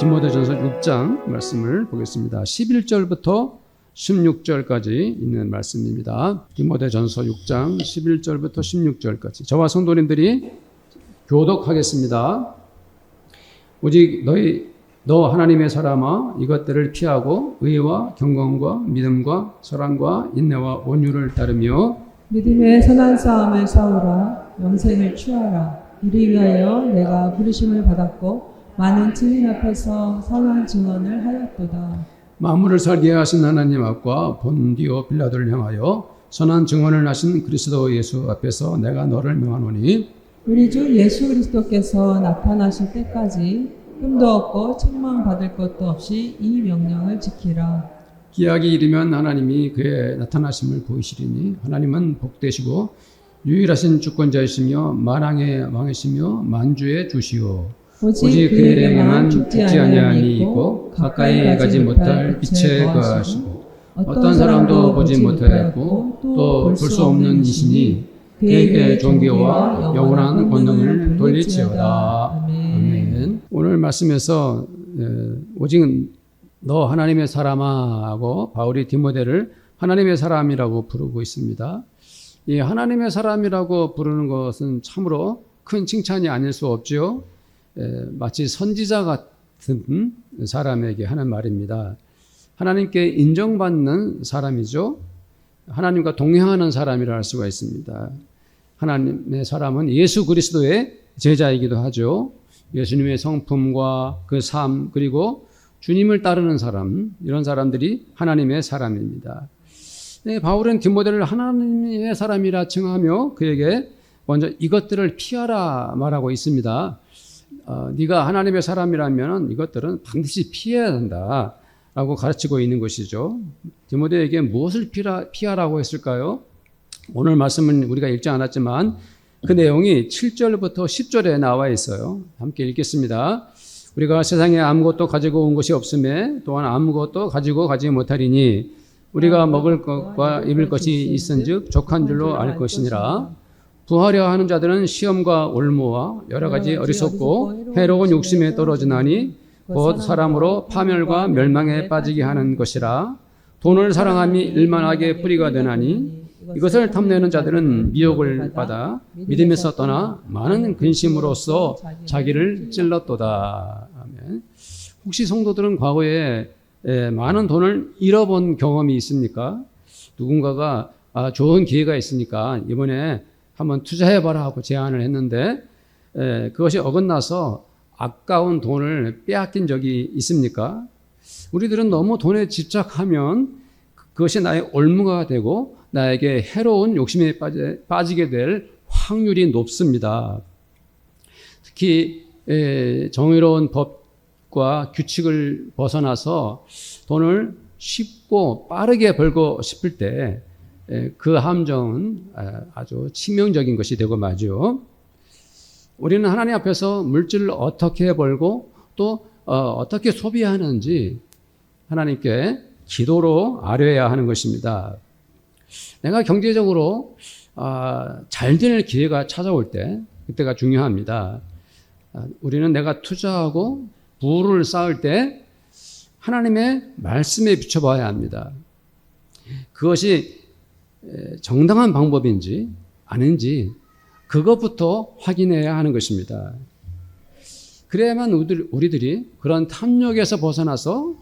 디모데전서 6장 말씀을 보겠습니다. 11절부터 16절까지 있는 말씀입니다. 디모데전서 6장 11절부터 16절까지 저와 성도님들이 교독하겠습니다. 오직 너 하나님의 사람아, 이것들을 피하고 의와 경건과 믿음과 사랑과 인내와 온유를 따르며 믿음의 선한 싸움을 싸우라. 영생을 취하라. 이를 위하여 내가 부르심을 받았고 많은 증인 앞에서 선한 증언을 하였도다. 만물을 살게 하신 하나님 앞과 본디오 빌라도를 향하여 선한 증언을 하신 그리스도 예수 앞에서 내가 너를 명하노니 우리 주 예수 그리스도께서 나타나실 때까지 흠도 없고 책망받을 것도 없이 이 명령을 지키라. 기약이 이르면 하나님이 그의 나타나심을 보이시리니 하나님은 복되시고 유일하신 주권자이시며 만왕의 왕이시며 만주의 주시오. 오직 그에게만 죽지 아니함이 있고 가까이 가지 못할 빛에 거하시고 어떤 사람도 보지 못하였고 또 볼 수 없는 이시니 그에게 존귀와 영원한 권능을 돌리지어다. 아멘. 오늘 말씀에서 오직 너 하나님의 사람아 하고 바울이 디모데를 하나님의 사람이라고 부르고 있습니다. 이 하나님의 사람이라고 부르는 것은 참으로 큰 칭찬이 아닐 수 없죠. 마치 선지자 같은 사람에게 하는 말입니다. 하나님께 인정받는 사람이죠. 하나님과 동행하는 사람이라 할 수가 있습니다. 하나님의 사람은 예수 그리스도의 제자이기도 하죠. 예수님의 성품과 그 삶 그리고 주님을 따르는 사람, 이런 사람들이 하나님의 사람입니다. 바울은 디모데를 하나님의 사람이라 칭하며 그에게 먼저 이것들을 피하라 말하고 있습니다. 네가 하나님의 사람이라면 이것들은 반드시 피해야 한다라고 가르치고 있는 것이죠. 디모데에게 무엇을 피하라고 했을까요? 오늘 말씀은 우리가 읽지 않았지만 그 내용이 7절부터 10절에 나와 있어요. 함께 읽겠습니다. 우리가 세상에 아무것도 가지고 온 것이 없음에 또한 아무것도 가지고 가지 못하리니 우리가 먹을 것과 입을 것이 있은즉 족한 줄로 알 것이니라. 부하려 하는 자들은 시험과 올무와 여러 가지 어리석고 해로운 욕심에 떨어지나니 곧 사람으로 파멸과 멸망에 빠지게 하는 것이라. 돈을 사랑함이 일만하게 뿌리가 되나니 이것을 탐내는 자들은 미혹을 받아 믿음에서 떠나 많은 근심으로써 자기를 찔렀도다. 아멘. 혹시 성도들은 과거에 많은 돈을 잃어본 경험이 있습니까? 누군가가 좋은 기회가 있으니까 이번에 한번 투자해봐라 하고 제안을 했는데 그것이 어긋나서 아까운 돈을 빼앗긴 적이 있습니까? 우리들은 너무 돈에 집착하면 그것이 나의 올무가 되고 나에게 해로운 욕심에 빠지게 될 확률이 높습니다. 특히 정의로운 법과 규칙을 벗어나서 돈을 쉽고 빠르게 벌고 싶을 때 그 함정은 아주 치명적인 것이 되고 마죠. 우리는 하나님 앞에서 물질을 어떻게 벌고 또 어떻게 소비하는지 하나님께 기도로 아뢰어야 하는 것입니다. 내가 경제적으로 잘 될 기회가 찾아올 때 그때가 중요합니다. 우리는 내가 투자하고 부를 쌓을 때 하나님의 말씀에 비춰봐야 합니다. 그것이 정당한 방법인지 아닌지 그것부터 확인해야 하는 것입니다. 그래야만 우리들이 그런 탐욕에서 벗어나서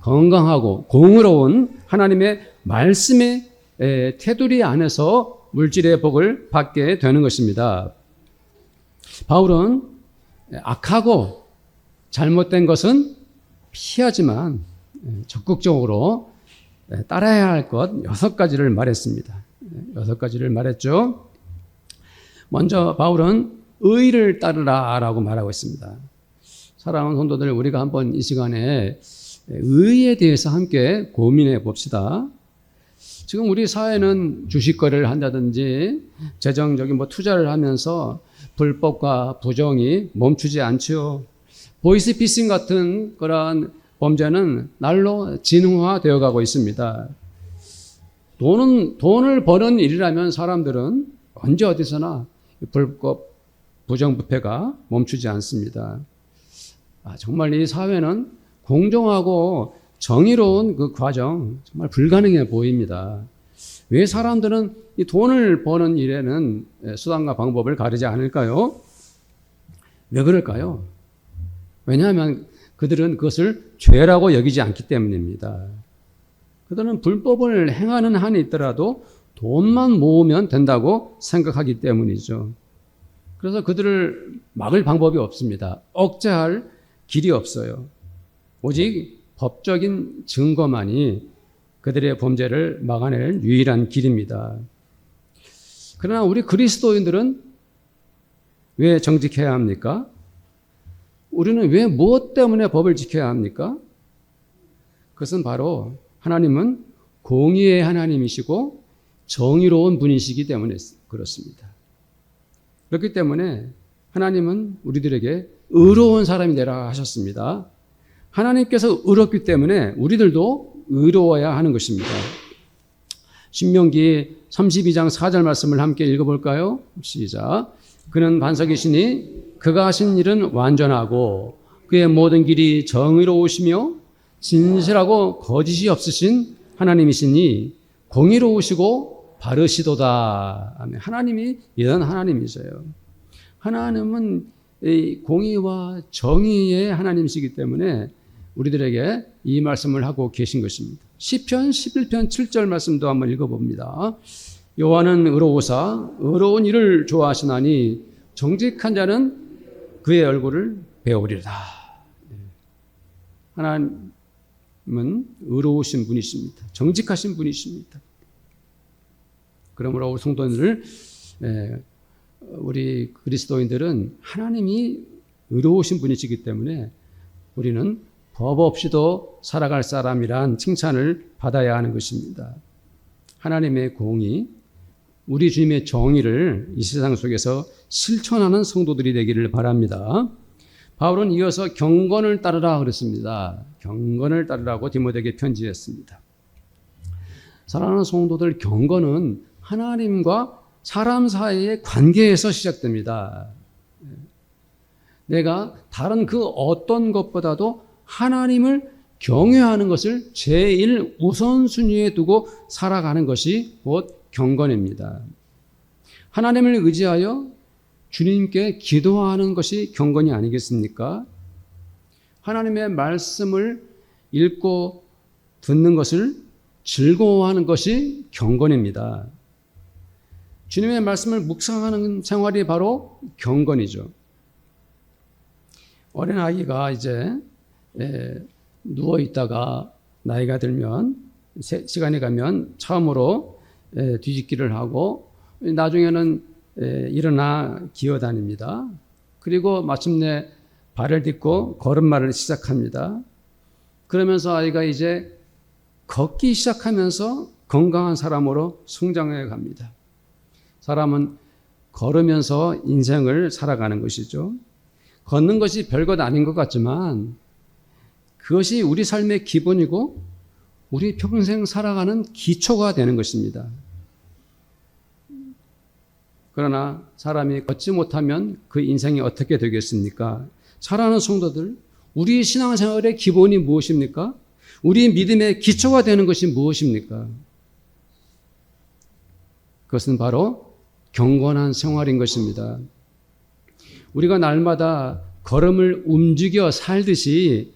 건강하고 공의로운 하나님의 말씀의 테두리 안에서 물질의 복을 받게 되는 것입니다. 바울은 악하고 잘못된 것은 피하지만 적극적으로 따라야 할 것 6가지를 말했습니다. 6가지를 말했죠. 먼저 바울은 의를 따르라 라고 말하고 있습니다. 사랑하는 성도들, 우리가 한번 이 시간에 의에 대해서 함께 고민해 봅시다. 지금 우리 사회는 주식거래를 한다든지 재정적인 투자를 하면서 불법과 부정이 멈추지 않죠. 보이스피싱 같은 그러한 범죄는 날로 진화되어 가고 있습니다. 돈을 버는 일이라면 사람들은 언제 어디서나 불법 부정부패가 멈추지 않습니다. 정말 이 사회는 공정하고 정의로운 그 과정 정말 불가능해 보입니다. 왜 사람들은 이 돈을 버는 일에는 수단과 방법을 가리지 않을까요? 왜 그럴까요? 왜냐하면 그들은 그것을 죄라고 여기지 않기 때문입니다. 그들은 불법을 행하는 한이 있더라도 돈만 모으면 된다고 생각하기 때문이죠. 그래서 그들을 막을 방법이 없습니다. 억제할 길이 없어요. 오직 법적인 증거만이 그들의 범죄를 막아낼 유일한 길입니다. 그러나 우리 그리스도인들은 왜 정직해야 합니까? 우리는 왜 무엇 때문에 법을 지켜야 합니까? 그것은 바로 하나님은 공의의 하나님이시고 정의로운 분이시기 때문에 그렇습니다. 그렇기 때문에 하나님은 우리들에게 의로운 사람이 되라 하셨습니다. 하나님께서 의롭기 때문에 우리들도 의로워야 하는 것입니다. 신명기 32장 4절 말씀을 함께 읽어볼까요? 시작. 그는 반석이시니 그가 하신 일은 완전하고 그의 모든 길이 정의로우시며 진실하고 거짓이 없으신 하나님이시니 공의로우시고 바르시도다. 하나님이 이런 하나님이세요. 하나님은 이 공의와 정의의 하나님이시기 때문에 우리들에게 이 말씀을 하고 계신 것입니다. 시편 11편 7절 말씀도 한번 읽어봅니다. 여호와는 의로우사 의로운 일을 좋아하시나니 정직한 자는 그의 얼굴을 배우리라. 하나님은 의로우신 분이십니다. 정직하신 분이십니다. 그러므로 우리 성도님들, 우리 그리스도인들은 하나님이 의로우신 분이시기 때문에 우리는 법 없이도 살아갈 사람이란 칭찬을 받아야 하는 것입니다. 하나님의 공의, 우리 주님의 정의를 이 세상 속에서 실천하는 성도들이 되기를 바랍니다. 바울은 이어서 경건을 따르라 그랬습니다. 경건을 따르라고 디모데에게 편지했습니다. 사랑하는 성도들, 경건은 하나님과 사람 사이의 관계에서 시작됩니다. 내가 다른 그 어떤 것보다도 하나님을 경외하는 것을 제일 우선순위에 두고 살아가는 것이 곧 경건입니다. 하나님을 의지하여 주님께 기도하는 것이 경건이 아니겠습니까? 하나님의 말씀을 읽고 듣는 것을 즐거워하는 것이 경건입니다. 주님의 말씀을 묵상하는 생활이 바로 경건이죠. 어린아이가 이제 누워 있다가 나이가 들면 시간이 가면 처음으로 뒤집기를 하고 나중에는 일어나 기어다닙니다. 그리고 마침내 발을 딛고 걸음마를 시작합니다. 그러면서 아이가 이제 걷기 시작하면서 건강한 사람으로 성장해 갑니다. 사람은 걸으면서 인생을 살아가는 것이죠. 걷는 것이 별것 아닌 것 같지만 그것이 우리 삶의 기본이고 우리 평생 살아가는 기초가 되는 것입니다. 그러나 사람이 걷지 못하면 그 인생이 어떻게 되겠습니까? 사랑하는 성도들, 우리 신앙생활의 기본이 무엇입니까? 우리 믿음의 기초가 되는 것이 무엇입니까? 그것은 바로 경건한 생활인 것입니다. 우리가 날마다 걸음을 움직여 살듯이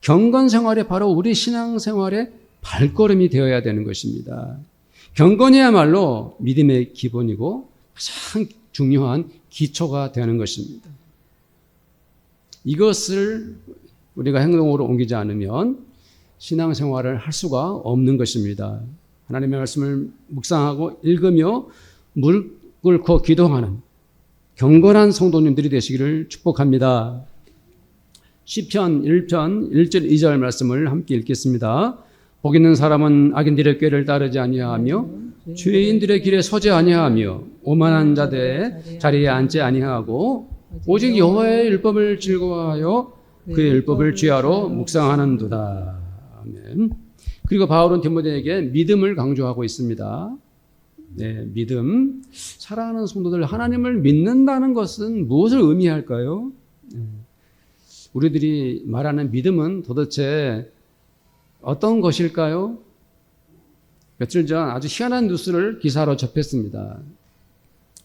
경건 생활이 바로 우리 신앙생활의 발걸음이 되어야 되는 것입니다. 경건이야말로 믿음의 기본이고 가장 중요한 기초가 되는 것입니다. 이것을 우리가 행동으로 옮기지 않으면 신앙생활을 할 수가 없는 것입니다. 하나님의 말씀을 묵상하고 읽으며 무릎 꿇고 기도하는 경건한 성도님들이 되시기를 축복합니다. 시편 1편 1절 2절 말씀을 함께 읽겠습니다. 복 있는 사람은 악인들의 꾀를 따르지 아니하며 죄인들의 길에 서지 아니하며 오만한 자들의 자리에 앉지 아니하고 오직 여호와의 율법을 즐거워하여 그의 율법을 주야로 묵상하는도다. 아멘. 그리고 바울은 디모데에게 믿음을 강조하고 있습니다. 네, 믿음. 사랑하는 성도들, 하나님을 믿는다는 것은 무엇을 의미할까요? 우리들이 말하는 믿음은 도대체 어떤 것일까요? 며칠 전 아주 희한한 뉴스를 기사로 접했습니다.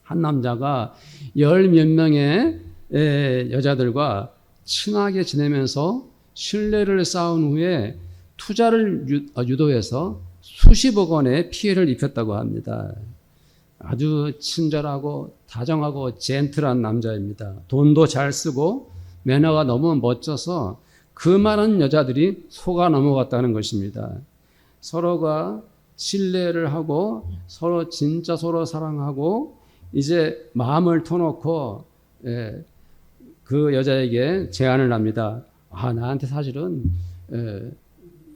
한 남자가 10몇 명의 여자들과 친하게 지내면서 신뢰를 쌓은 후에 투자를 유도해서 수십억 원의 피해를 입혔다고 합니다. 아주 친절하고 다정하고 젠틀한 남자입니다. 돈도 잘 쓰고 매너가 너무 멋져서 그 많은 여자들이 속아 넘어갔다는 것입니다. 서로가 신뢰를 하고 서로 진짜 서로 사랑하고 이제 마음을 터놓고 그 여자에게 제안을 합니다. 나한테 사실은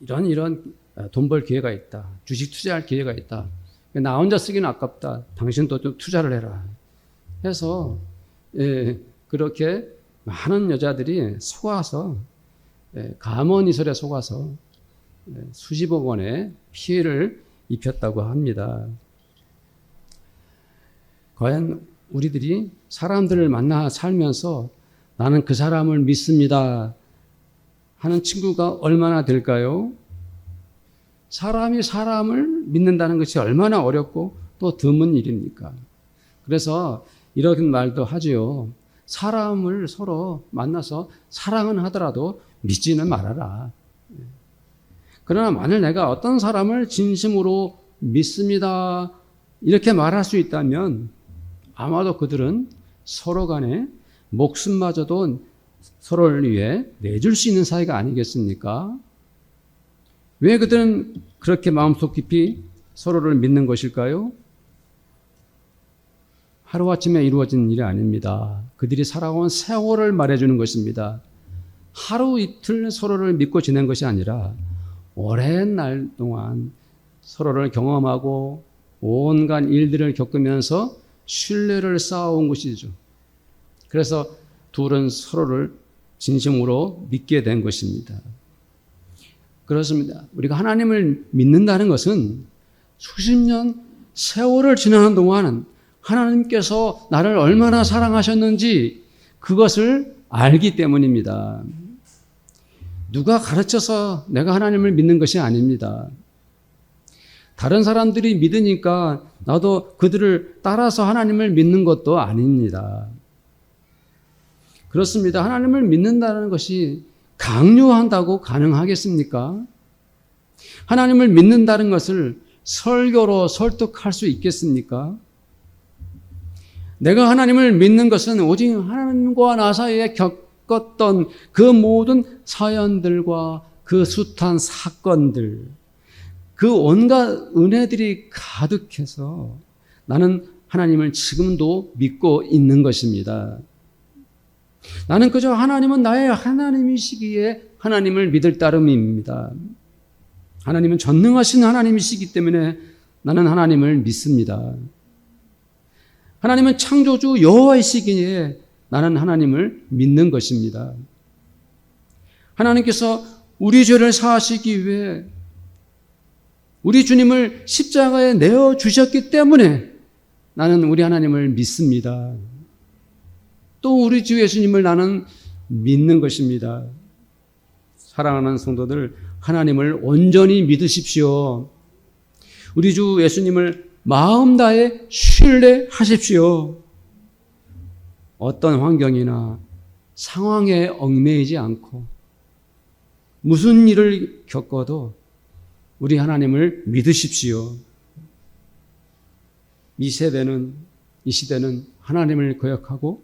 이런 돈 벌 기회가 있다. 주식 투자할 기회가 있다. 나 혼자 쓰기는 아깝다. 당신도 좀 투자를 해라. 해서 그렇게 많은 여자들이 속아서 감언이설에 속아서 수십억 원의 피해를 입혔다고 합니다. 과연 우리들이 사람들을 만나 살면서 나는 그 사람을 믿습니다 하는 친구가 얼마나 될까요? 사람이 사람을 믿는다는 것이 얼마나 어렵고 또 드문 일입니까? 그래서 이런 말도 하지요. 사람을 서로 만나서 사랑은 하더라도 믿지는 말아라. 그러나 만일 내가 어떤 사람을 진심으로 믿습니다 이렇게 말할 수 있다면 아마도 그들은 서로 간에 목숨마저도 서로를 위해 내줄 수 있는 사이가 아니겠습니까? 왜 그들은 그렇게 마음속 깊이 서로를 믿는 것일까요? 하루아침에 이루어진 일이 아닙니다. 그들이 살아온 세월을 말해주는 것입니다. 하루 이틀 서로를 믿고 지낸 것이 아니라 오랜 날 동안 서로를 경험하고 온갖 일들을 겪으면서 신뢰를 쌓아온 것이죠. 그래서 둘은 서로를 진심으로 믿게 된 것입니다. 그렇습니다. 우리가 하나님을 믿는다는 것은 수십 년 세월을 지나는 동안 하나님께서 나를 얼마나 사랑하셨는지 그것을 알기 때문입니다. 누가 가르쳐서 내가 하나님을 믿는 것이 아닙니다. 다른 사람들이 믿으니까 나도 그들을 따라서 하나님을 믿는 것도 아닙니다. 그렇습니다. 하나님을 믿는다는 것이 강요한다고 가능하겠습니까? 하나님을 믿는다는 것을 설교로 설득할 수 있겠습니까? 내가 하나님을 믿는 것은 오직 하나님과 나 사이에 겪었던 그 모든 사연들과 그 숱한 사건들, 그 온갖 은혜들이 가득해서 나는 하나님을 지금도 믿고 있는 것입니다. 나는 그저 하나님은 나의 하나님이시기에 하나님을 믿을 따름입니다. 하나님은 전능하신 하나님이시기 때문에 나는 하나님을 믿습니다. 하나님은 창조주 여호와이시기에 나는 하나님을 믿는 것입니다. 하나님께서 우리 죄를 사하시기 위해 우리 주님을 십자가에 내어주셨기 때문에 나는 우리 하나님을 믿습니다. 또 우리 주 예수님을 나는 믿는 것입니다. 사랑하는 성도들, 하나님을 온전히 믿으십시오. 우리 주 예수님을 마음 다해 신뢰하십시오. 어떤 환경이나 상황에 얽매이지 않고 무슨 일을 겪어도 우리 하나님을 믿으십시오. 이 시대는 하나님을 거역하고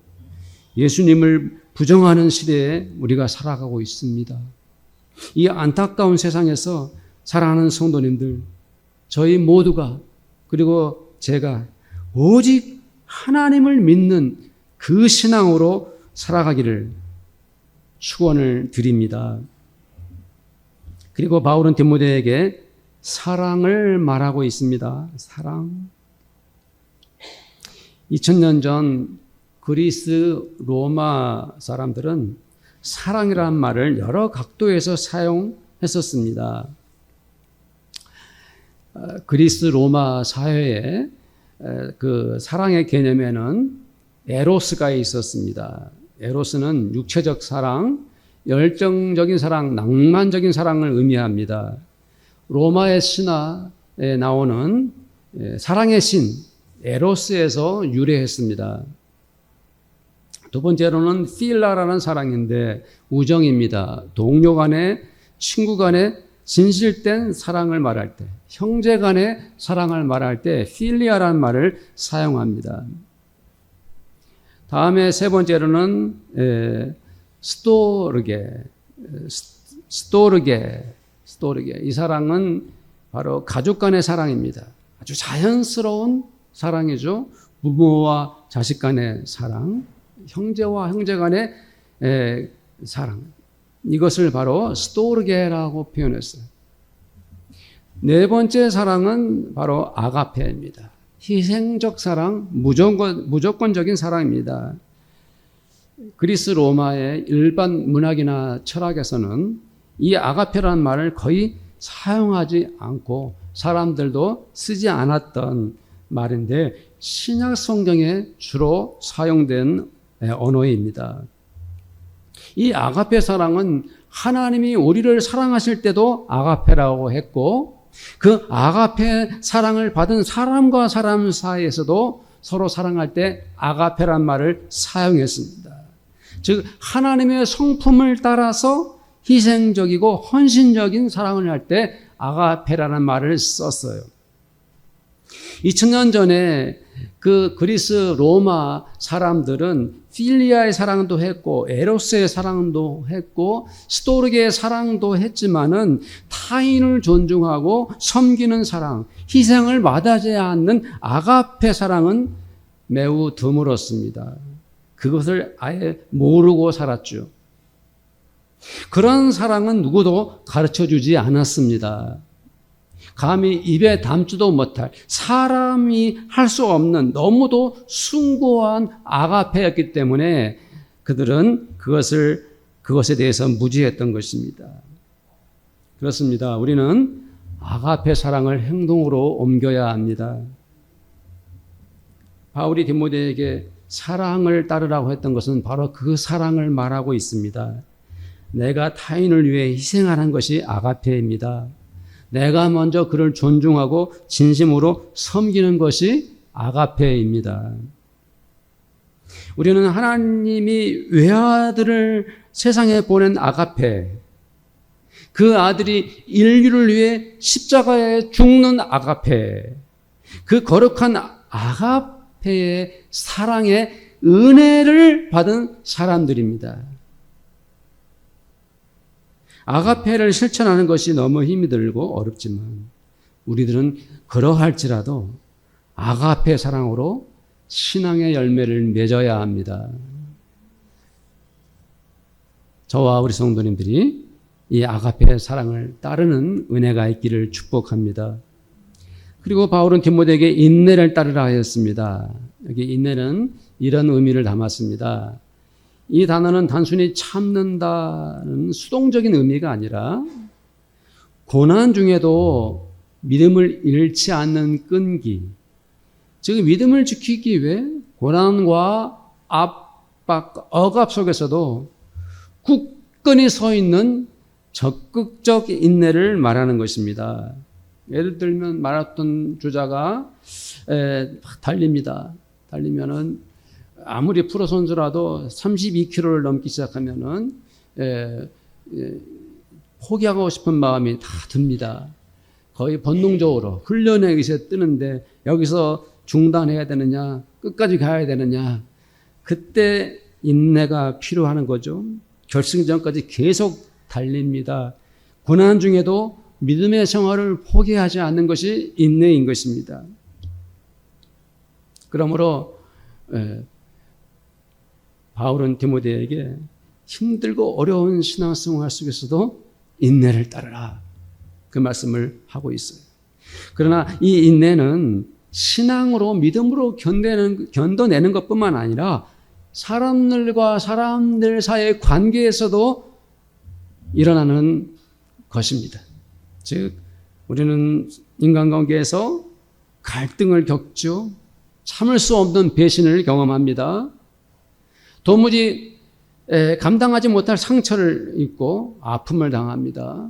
예수님을 부정하는 시대에 우리가 살아가고 있습니다. 이 안타까운 세상에서 사랑하는 성도님들, 저희 모두가 그리고 제가 오직 하나님을 믿는 그 신앙으로 살아가기를 축원을 드립니다. 그리고 바울은 디모데에게 사랑을 말하고 있습니다. 사랑. 2000년 전 그리스 로마 사람들은 사랑이라는 말을 여러 각도에서 사용했었습니다. 그리스 로마 사회에 그 사랑의 개념에는 에로스가 있었습니다. 에로스는 육체적 사랑, 열정적인 사랑, 낭만적인 사랑을 의미합니다. 로마의 신화에 나오는 사랑의 신 에로스에서 유래했습니다. 두 번째로는 필라라는 사랑인데 우정입니다. 동료 간에, 친구 간에 진실된 사랑을 말할 때, 형제 간의 사랑을 말할 때 필리아라는 말을 사용합니다. 다음에 세 번째로는 스토르게. 이 사랑은 바로 가족 간의 사랑입니다. 아주 자연스러운 사랑이죠. 부모와 자식 간의 사랑, 형제와 형제 간의 사랑. 이것을 바로 스토르게라고 표현했어요. 네 번째 사랑은 바로 아가페입니다. 희생적 사랑, 무조건적인 사랑입니다. 그리스 로마의 일반 문학이나 철학에서는 이 아가페라는 말을 거의 사용하지 않고 사람들도 쓰지 않았던 말인데 신약 성경에 주로 사용된 언어입니다. 이 아가페 사랑은 하나님이 우리를 사랑하실 때도 아가페라고 했고 그 아가페 사랑을 받은 사람과 사람 사이에서도 서로 사랑할 때 아가페란 말을 사용했습니다. 즉 하나님의 성품을 따라서 희생적이고 헌신적인 사랑을 할 때 아가페라는 말을 썼어요. 2000년 전에 그 그리스 로마 사람들은 필리아의 사랑도 했고 에로스의 사랑도 했고 스토르게의 사랑도 했지만은 타인을 존중하고 섬기는 사랑, 희생을 마다하지 않는 아가페 사랑은 매우 드물었습니다. 그것을 아예 모르고 살았죠. 그런 사랑은 누구도 가르쳐주지 않았습니다. 감히 입에 담지도 못할 사람이 할 수 없는 너무도 숭고한 아가페였기 때문에 그들은 그것에 대해서 무지했던 것입니다. 그렇습니다. 우리는 아가페 사랑을 행동으로 옮겨야 합니다. 바울이 디모데에게 사랑을 따르라고 했던 것은 바로 그 사랑을 말하고 있습니다. 내가 타인을 위해 희생하는 것이 아가페입니다. 내가 먼저 그를 존중하고 진심으로 섬기는 것이 아가페입니다. 우리는 하나님이 외아들을 세상에 보낸 아가페, 그 아들이 인류를 위해 십자가에 죽는 아가페, 그 거룩한 아가페의 사랑의 은혜를 받은 사람들입니다. 아가페를 실천하는 것이 너무 힘이 들고 어렵지만 우리들은 그러할지라도 아가페 사랑으로 신앙의 열매를 맺어야 합니다. 저와 우리 성도님들이 이 아가페 사랑을 따르는 은혜가 있기를 축복합니다. 그리고 바울은 디모데에게 인내를 따르라 하였습니다. 여기 인내는 이런 의미를 담았습니다. 이 단어는 단순히 참는다는 수동적인 의미가 아니라 고난 중에도 믿음을 잃지 않는 끈기, 즉 믿음을 지키기 위해 고난과 압박, 억압 속에서도 굳건히 서 있는 적극적 인내를 말하는 것입니다. 예를 들면 마라톤 주자가 달립니다. 달리면은 아무리 프로 선수라도 32km를 넘기 시작하면은 포기하고 싶은 마음이 다 듭니다. 거의 본능적으로 훈련의 의지에 뜨는데 여기서 중단해야 되느냐, 끝까지 가야 되느냐, 그때 인내가 필요한 거죠. 결승전까지 계속 달립니다. 고난 중에도 믿음의 생활을 포기하지 않는 것이 인내인 것입니다. 그러므로 바울은 디모데에게 힘들고 어려운 신앙생활 속에서도 인내를 따르라, 그 말씀을 하고 있어요. 그러나 이 인내는 신앙으로 믿음으로 견뎌내는 것뿐만 아니라 사람들과 사람들 사이의 관계에서도 일어나는 것입니다. 즉 우리는 인간관계에서 갈등을 겪죠. 참을 수 없는 배신을 경험합니다. 도무지 감당하지 못할 상처를 입고 아픔을 당합니다.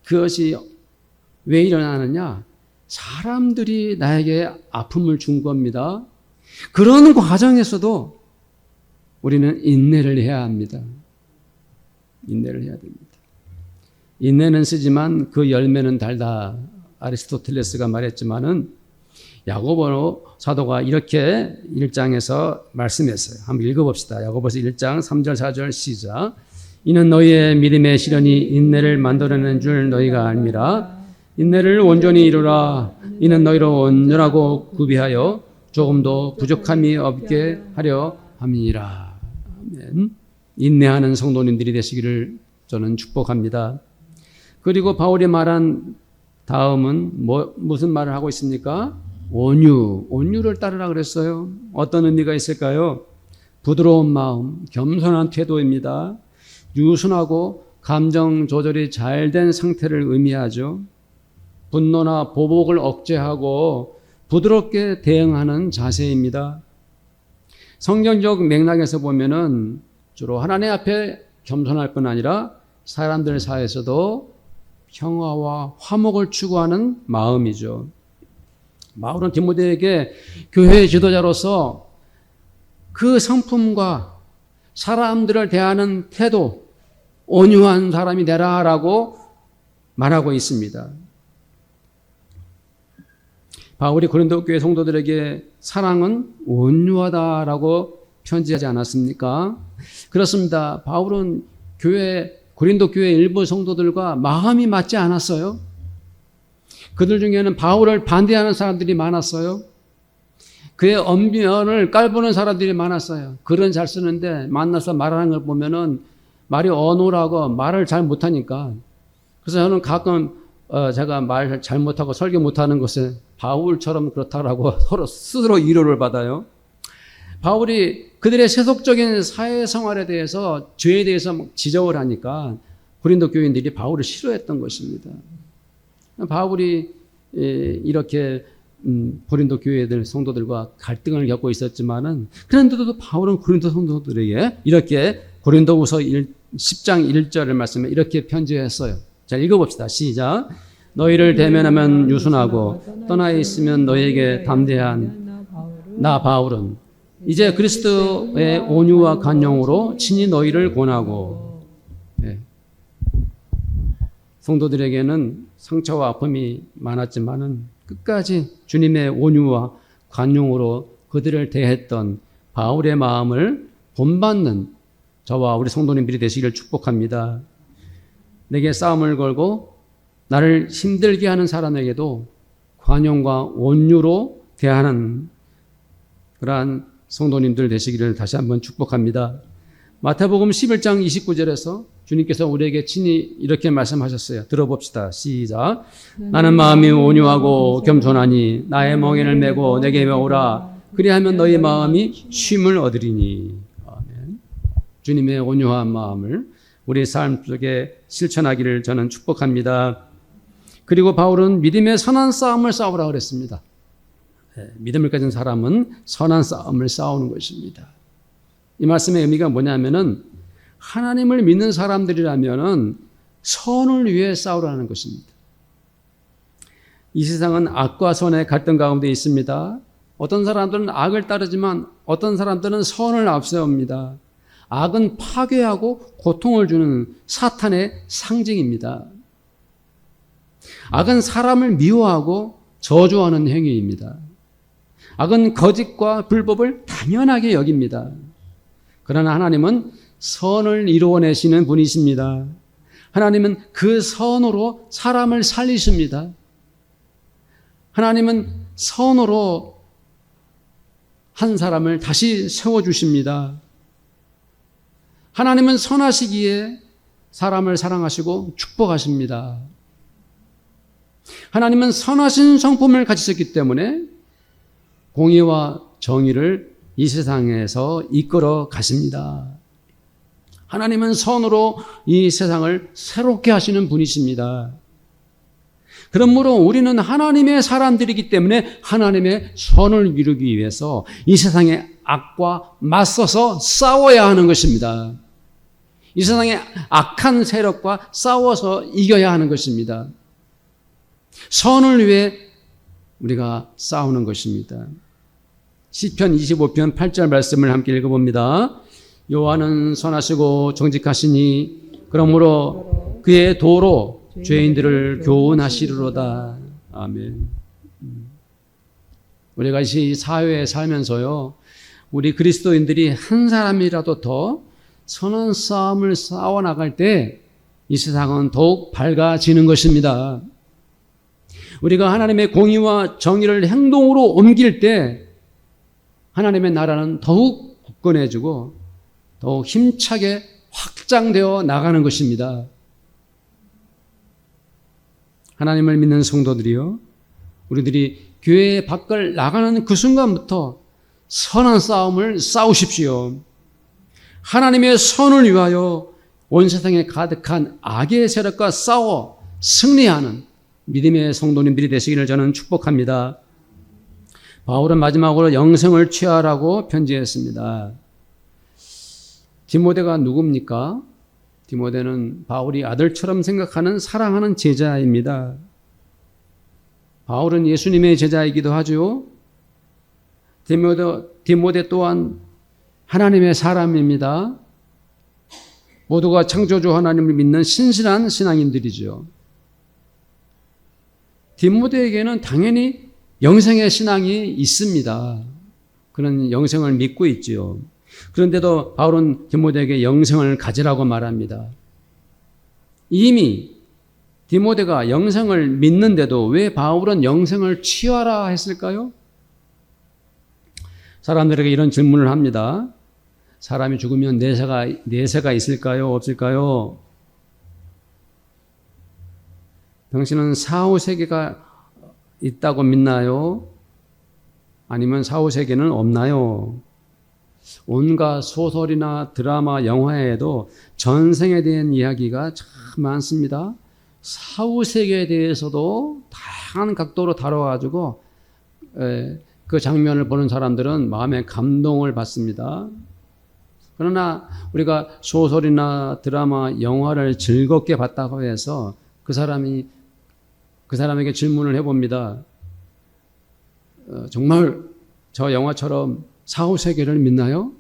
그것이 왜 일어나느냐? 사람들이 나에게 아픔을 준 겁니다. 그런 과정에서도 우리는 인내를 해야 합니다. 인내를 해야 됩니다. 인내는 쓰지만 그 열매는 달다. 아리스토텔레스가 말했지만은 야고보 사도가 이렇게 1장에서 말씀했어요. 한번 읽어봅시다. 야고보서 1장 3절 4절 시작. 이는 너희의 믿음의 시련이 인내를 만들어내는 줄 너희가 알미라. 인내를 온전히 이루라. 이는 너희로 온전하고 구비하여 조금도 부족함이 없게 하려 함이니라. 아멘. 인내하는 성도님들이 되시기를 저는 축복합니다. 그리고 바울이 말한 다음은 무슨 말을 하고 있습니까? 온유를 따르라 그랬어요. 어떤 의미가 있을까요? 부드러운 마음, 겸손한 태도입니다. 유순하고 감정 조절이 잘 된 상태를 의미하죠. 분노나 보복을 억제하고 부드럽게 대응하는 자세입니다. 성경적 맥락에서 보면은 주로 하나님 앞에 겸손할 뿐 아니라 사람들 사이에서도 평화와 화목을 추구하는 마음이죠. 바울은 디모데에게 교회의 지도자로서 그 성품과 사람들을 대하는 태도, 온유한 사람이 되라라고 말하고 있습니다. 바울이 고린도 교회 성도들에게 사랑은 온유하다라고 편지하지 않았습니까? 그렇습니다. 바울은 고린도 교회 일부 성도들과 마음이 맞지 않았어요. 그들 중에는 바울을 반대하는 사람들이 많았어요. 그의 언변을 깔보는 사람들이 많았어요. 글은 잘 쓰는데 만나서 말하는 걸 보면은 말이 어눌하고 말을 잘 못하니까. 그래서 저는 가끔 제가 말 잘 못하고 설교 못하는 것에 바울처럼 그렇다라고 서로 스스로 위로를 받아요. 바울이 그들의 세속적인 사회생활에 대해서 죄에 대해서 지적을 하니까 고린도 교인들이 바울을 싫어했던 것입니다. 바울이 이렇게 고린도 교회들 성도들과 갈등을 겪고 있었지만은 그런데도 바울은 고린도 성도들에게 이렇게 고린도후서 10장 1절을 말씀에 이렇게 편지했어요. 자, 읽어봅시다. 시작. 너희를 대면하면 유순하고 떠나 있으면 너희에게 담대한 나 바울은 이제 그리스도의 온유와 간용으로 친히 너희를 권하고. 네. 성도들에게는 상처와 아픔이 많았지만은 끝까지 주님의 온유와 관용으로 그들을 대했던 바울의 마음을 본받는 저와 우리 성도님들이 되시기를 축복합니다. 내게 싸움을 걸고 나를 힘들게 하는 사람에게도 관용과 온유로 대하는 그러한 성도님들 되시기를 다시 한번 축복합니다. 마태복음 11장 29절에서 주님께서 우리에게 친히 이렇게 말씀하셨어요. 들어봅시다. 시작. 나는 마음이 온유하고 겸손하니 나의 멍에를 메고 내게 오라. 그리하면 너희 마음이 쉼을 얻으리니. 아멘. 주님의 온유한 마음을 우리 삶 속에 실천하기를 저는 축복합니다. 그리고 바울은 믿음의 선한 싸움을 싸우라 그랬습니다. 믿음을 가진 사람은 선한 싸움을 싸우는 것입니다. 이 말씀의 의미가 뭐냐면은 하나님을 믿는 사람들이라면은 선을 위해 싸우라는 것입니다. 이 세상은 악과 선의 갈등 가운데 있습니다. 어떤 사람들은 악을 따르지만 어떤 사람들은 선을 앞세웁니다. 악은 파괴하고 고통을 주는 사탄의 상징입니다. 악은 사람을 미워하고 저주하는 행위입니다. 악은 거짓과 불법을 당연하게 여깁니다. 그러나 하나님은 선을 이루어내시는 분이십니다. 하나님은 그 선으로 사람을 살리십니다. 하나님은 선으로 한 사람을 다시 세워주십니다. 하나님은 선하시기에 사람을 사랑하시고 축복하십니다. 하나님은 선하신 성품을 가지셨기 때문에 공의와 정의를 이 세상에서 이끌어 가십니다. 하나님은 선으로 이 세상을 새롭게 하시는 분이십니다. 그러므로 우리는 하나님의 사람들이기 때문에 하나님의 선을 이루기 위해서 이 세상에 악과 맞서서 싸워야 하는 것입니다. 이 세상의 악한 세력과 싸워서 이겨야 하는 것입니다. 선을 위해 우리가 싸우는 것입니다. 시편 25편 8절 말씀을 함께 읽어봅니다. 여호와는 선하시고 정직하시니 그러므로 그의 도로 죄인들을 교훈하시리로다. 아멘. 우리가 이 사회에 살면서요, 우리 그리스도인들이 한 사람이라도 더 선한 싸움을 싸워 나갈 때 이 세상은 더욱 밝아지는 것입니다. 우리가 하나님의 공의와 정의를 행동으로 옮길 때 하나님의 나라는 더욱 굳건해지고 더욱 힘차게 확장되어 나가는 것입니다. 하나님을 믿는 성도들이요, 우리들이 교회 밖을 나가는 그 순간부터 선한 싸움을 싸우십시오. 하나님의 선을 위하여 온 세상에 가득한 악의 세력과 싸워 승리하는 믿음의 성도님들이 되시기를 저는 축복합니다. 바울은 마지막으로 영생을 취하라고 편지했습니다. 디모데가 누굽니까? 디모데는 바울이 아들처럼 생각하는 사랑하는 제자입니다. 바울은 예수님의 제자이기도 하죠. 디모데 또한 하나님의 사람입니다. 모두가 창조주 하나님을 믿는 신실한 신앙인들이죠. 디모데에게는 당연히 영생의 신앙이 있습니다. 그는 영생을 믿고 있지요. 그런데도 바울은 디모데에게 영생을 가지라고 말합니다. 이미 디모데가 영생을 믿는데도 왜 바울은 영생을 취하라 했을까요? 사람들에게 이런 질문을 합니다. 사람이 죽으면 내세가 있을까요? 없을까요? 당신은 사후세계가 있다고 믿나요? 아니면 사후세계는 없나요? 온갖 소설이나 드라마, 영화에도 전생에 대한 이야기가 참 많습니다. 사후세계에 대해서도 다양한 각도로 다뤄가지고 그 장면을 보는 사람들은 마음에 감동을 받습니다. 그러나 우리가 소설이나 드라마, 영화를 즐겁게 봤다고 해서 그 사람에게 질문을 해봅니다. 정말 저 영화처럼 사후세계를 믿나요?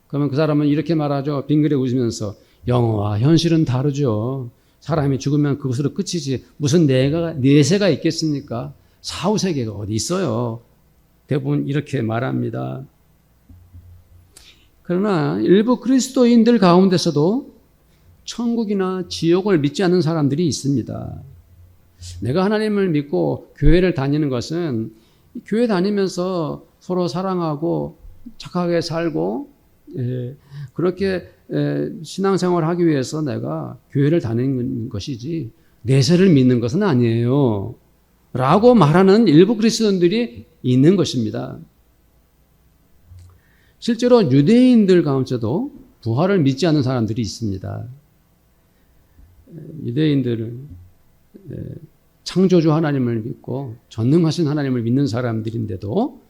그러면 그 사람은 이렇게 말하죠. 빙그레 웃으면서 영화와 현실은 다르죠. 사람이 죽으면 그것으로 끝이지 무슨 내세가 있겠습니까? 사후세계가 어디 있어요? 대부분 이렇게 말합니다. 그러나 일부 그리스도인들 가운데서도 천국이나 지옥을 믿지 않는 사람들이 있습니다. 내가 하나님을 믿고 교회를 다니는 것은 교회 다니면서 서로 사랑하고 착하게 살고 그렇게 신앙생활을 하기 위해서 내가 교회를 다니는 것이지 내세를 믿는 것은 아니에요. 라고 말하는 일부 그리스도인들이 있는 것입니다. 실제로 유대인들 가운데도 부활을 믿지 않는 사람들이 있습니다. 유대인들은 창조주 하나님을 믿고 전능하신 하나님을 믿는 사람들인데도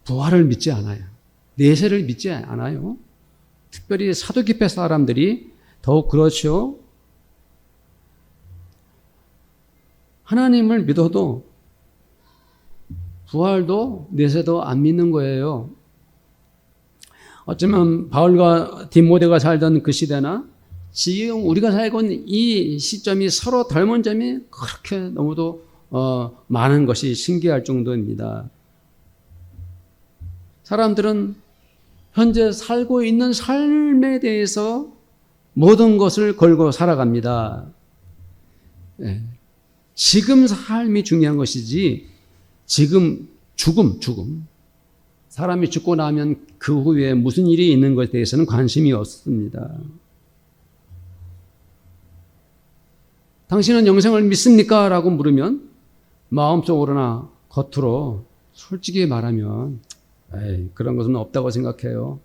부활을 믿지 않아요. 내세를 믿지 않아요. 특별히 사두개파 사람들이 더욱 그렇죠. 하나님을 믿어도 부활도 내세도 안 믿는 거예요. 어쩌면 바울과 디모데가 살던 그 시대나 지금 우리가 살고 있는 이 시점이 서로 닮은 점이 그렇게 너무도 많은 것이 신기할 정도입니다. 사람들은 현재 살고 있는 삶에 대해서 모든 것을 걸고 살아갑니다. 지금 삶이 중요한 것이지 지금 죽음. 사람이 죽고 나면 그 후에 무슨 일이 있는 것에 대해서는 관심이 없습니다. 당신은 영생을 믿습니까? 라고 물으면 마음속으로나 겉으로 솔직히 말하면 그런 것은 없다고 생각해요.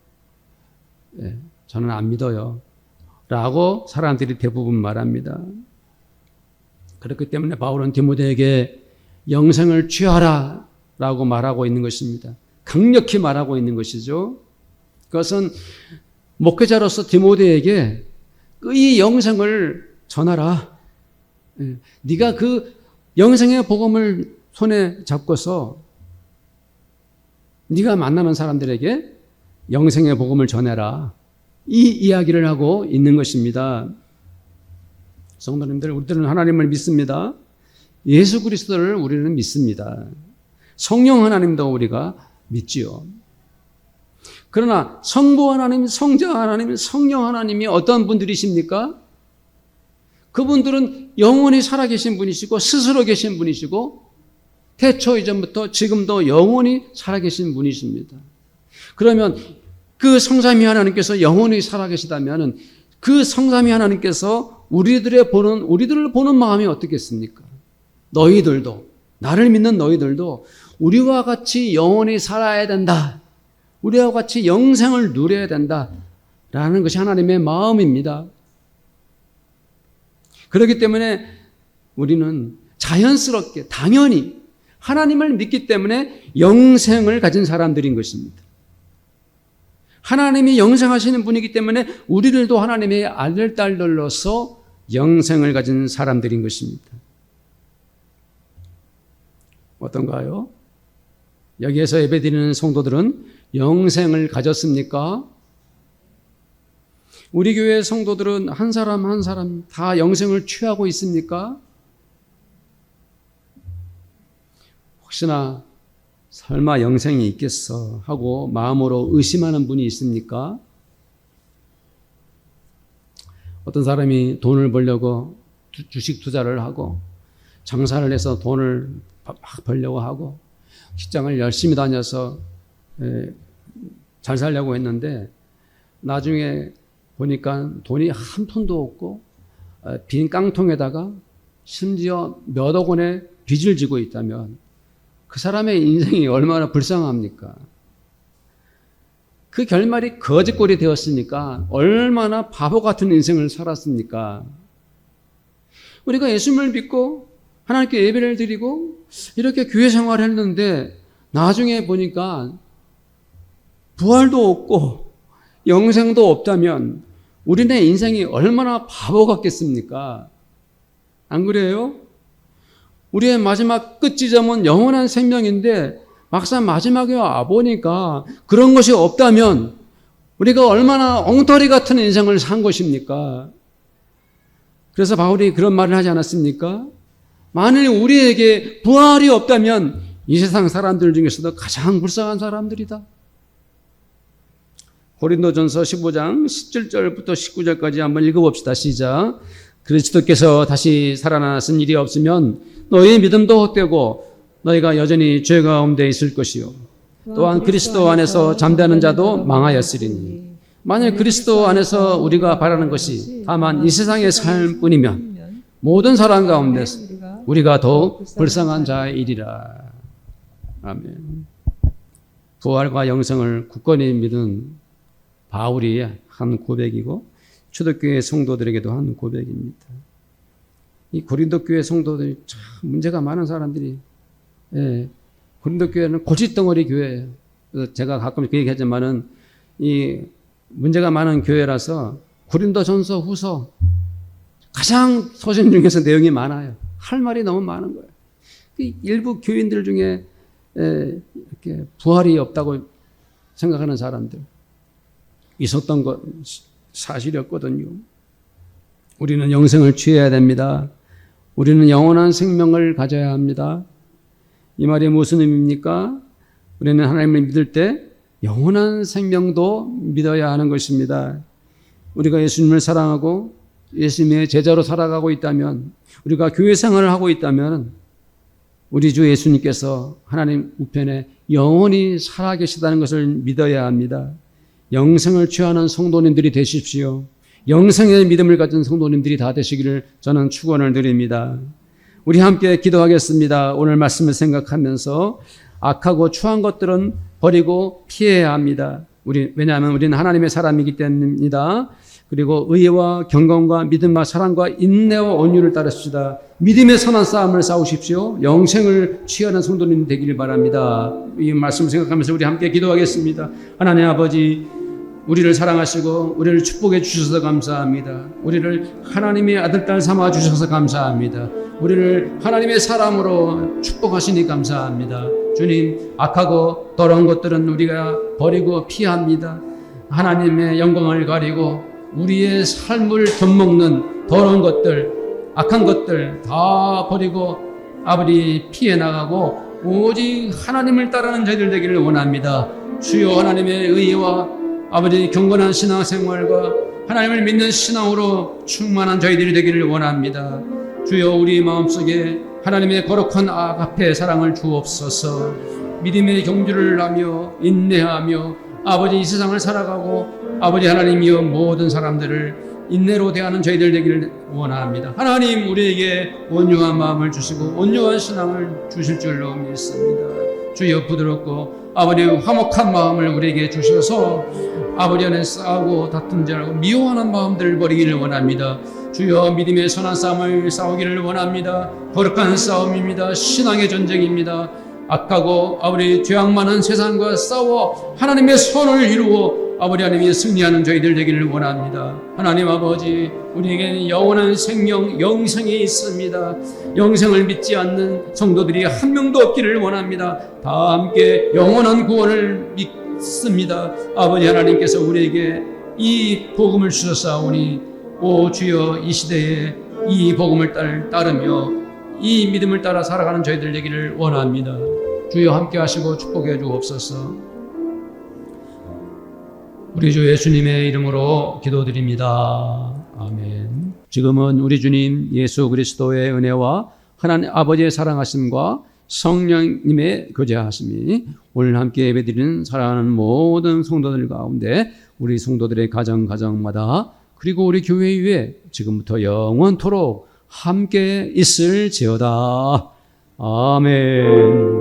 저는 안 믿어요. 라고 사람들이 대부분 말합니다. 그렇기 때문에 바울은 디모데에게 영생을 취하라 라고 말하고 있는 것입니다. 강력히 말하고 있는 것이죠. 그것은 목회자로서 디모데에게 이 영생을 전하라. 네가 그 영생의 복음을 손에 잡고서 네가 만나는 사람들에게 영생의 복음을 전해라. 이 이야기를 하고 있는 것입니다. 성도님들, 우리들은 하나님을 믿습니다. 예수 그리스도를 우리는 믿습니다. 성령 하나님도 우리가 믿지요. 그러나 성부 하나님, 성자 하나님, 성령 하나님이 어떤 분들이십니까? 그분들은 영원히 살아계신 분이시고 스스로 계신 분이시고 태초 이전부터 지금도 영원히 살아계신 분이십니다. 그러면 그 성삼위 하나님께서 영원히 살아계시다면 그 성삼위 하나님께서 우리들을 보는 마음이 어떻겠습니까? 너희들도, 나를 믿는 너희들도 우리와 같이 영원히 살아야 된다. 우리와 같이 영생을 누려야 된다. 라는 것이 하나님의 마음입니다. 그렇기 때문에 우리는 자연스럽게 당연히 하나님을 믿기 때문에 영생을 가진 사람들인 것입니다. 하나님이 영생하시는 분이기 때문에 우리들도 하나님의 아들, 딸들로서 영생을 가진 사람들인 것입니다. 어떤가요? 여기에서 예배드리는 성도들은 영생을 가졌습니까? 우리 교회 성도들은 한 사람 한 사람 다 영생을 취하고 있습니까? 혹시나 설마 영생이 있겠어 하고 마음으로 의심하는 분이 있습니까? 어떤 사람이 돈을 벌려고 주식 투자를 하고 장사를 해서 돈을 막 벌려고 하고 직장을 열심히 다녀서 잘 살려고 했는데 나중에 보니까 돈이 한 푼도 없고 빈 깡통에다가 심지어 몇억 원의 빚을 지고 있다면 그 사람의 인생이 얼마나 불쌍합니까? 그 결말이 거짓골이 되었으니까 얼마나 바보 같은 인생을 살았습니까? 우리가 예수님을 믿고 하나님께 예배를 드리고 이렇게 교회 생활을 했는데 나중에 보니까 부활도 없고 영생도 없다면 우리네 인생이 얼마나 바보 같겠습니까? 안 그래요? 우리의 마지막 끝 지점은 영원한 생명인데 막상 마지막에 와보니까 그런 것이 없다면 우리가 얼마나 엉터리 같은 인생을 산 것입니까? 그래서 바울이 그런 말을 하지 않았습니까? 만일 우리에게 부활이 없다면 이 세상 사람들 중에서도 가장 불쌍한 사람들이다. 고린도전서 15장 17절부터 19절까지 한번 읽어봅시다. 시작. 그리스도께서 다시 살아나신 일이 없으면 너희의 믿음도 헛되고 너희가 여전히 죄 가운데 있을 것이요 또한 그리스도 안에서 잠자는 자도 망하였으리니 만일 그리스도 안에서 우리가 바라는 것이 다만 이 세상의 삶뿐이면 모든 사람 가운데서 우리가 더욱 불쌍한 자이리라. 아멘. 부활과 영생을 굳건히 믿은 바울이 한 고백이고 초대교회 성도들에게도 한 고백입니다. 이 고린도 교회 성도들이 참 문제가 많은 사람들이, 고린도 교회는 골칫덩어리 교회예요. 그래서 제가 가끔 그 얘기하지만은 이 문제가 많은 교회라서 고린도전서 후서 가장 서신 중에서 내용이 많아요. 할 말이 너무 많은 거예요. 일부 교인들 중에 이렇게 부활이 없다고 생각하는 사람들 있었던 것 사실이었거든요. 우리는 영생을 취해야 됩니다. 우리는 영원한 생명을 가져야 합니다. 이 말이 무슨 의미입니까? 우리는 하나님을 믿을 때 영원한 생명도 믿어야 하는 것입니다. 우리가 예수님을 사랑하고 예수님의 제자로 살아가고 있다면, 우리가 교회 생활을 하고 있다면 우리 주 예수님께서 하나님 우편에 영원히 살아계시다는 것을 믿어야 합니다. 영생을 취하는 성도님들이 되십시오. 영생의 믿음을 가진 성도님들이 다 되시기를 저는 축원을 드립니다. 우리 함께 기도하겠습니다. 오늘 말씀을 생각하면서 악하고 추한 것들은 버리고 피해야 합니다. 왜냐하면 우리는 하나님의 사람이기 때문입니다. 그리고 의와 경건과 믿음과 사랑과 인내와 온유를 따르십시다. 믿음의 선한 싸움을 싸우십시오. 영생을 취하는 성도님 되기를 바랍니다. 이 말씀을 생각하면서 우리 함께 기도하겠습니다. 하나님 아버지, 우리를 사랑하시고 우리를 축복해 주셔서 감사합니다. 우리를 하나님의 아들, 딸 삼아 주셔서 감사합니다. 우리를 하나님의 사람으로 축복하시니 감사합니다. 주님, 악하고 더러운 것들은 우리가 버리고 피합니다. 하나님의 영광을 가리고 우리의 삶을 덤먹는 더러운 것들, 악한 것들 다 버리고 아버지 피해 나가고 오직 하나님을 따르는 저희들 되기를 원합니다. 주여, 하나님의 의와 아버지 경건한 신앙생활과 하나님을 믿는 신앙으로 충만한 저희들이 되기를 원합니다. 주여, 우리 마음속에 하나님의 거룩한 아가페 사랑을 주옵소서. 믿음의 경주를 하며 인내하며 아버지 이 세상을 살아가고 아버지 하나님이여 모든 사람들을 인내로 대하는 저희들 되기를 원합니다. 하나님, 우리에게 온유한 마음을 주시고 온유한 신앙을 주실 줄로 믿습니다. 주여, 부드럽고 아버지 화목한 마음을 우리에게 주셔서 아버지 안에 싸우고 다툼지 않고 미워하는 마음들을 버리기를 원합니다. 주여, 믿음의 선한 싸움을 싸우기를 원합니다. 거룩한 싸움입니다. 신앙의 전쟁입니다. 악하고 아버지 죄악 많은 세상과 싸워 하나님의 선을 이루어 아버지 하나님이 승리하는 저희들 되기를 원합니다. 하나님 아버지, 우리에게는 영원한 생명, 영생이 있습니다. 영생을 믿지 않는 성도들이 한 명도 없기를 원합니다. 다 함께 영원한 구원을 믿습니다. 아버지 하나님께서 우리에게 이 복음을 주셨사오니 오 주여, 이 시대에 이 복음을 따르며 이 믿음을 따라 살아가는 저희들 되기를 원합니다. 주여, 함께 하시고 축복해 주옵소서. 우리 주 예수님의 이름으로 기도드립니다. 아멘. 지금은 우리 주님 예수 그리스도의 은혜와 하나님 아버지의 사랑하심과 성령님의 교제하심이 오늘 함께 예배드리는 사랑하는 모든 성도들 가운데 우리 성도들의 가정마다 그리고 우리 교회 위에 지금부터 영원토록 함께 있을지어다. 아멘.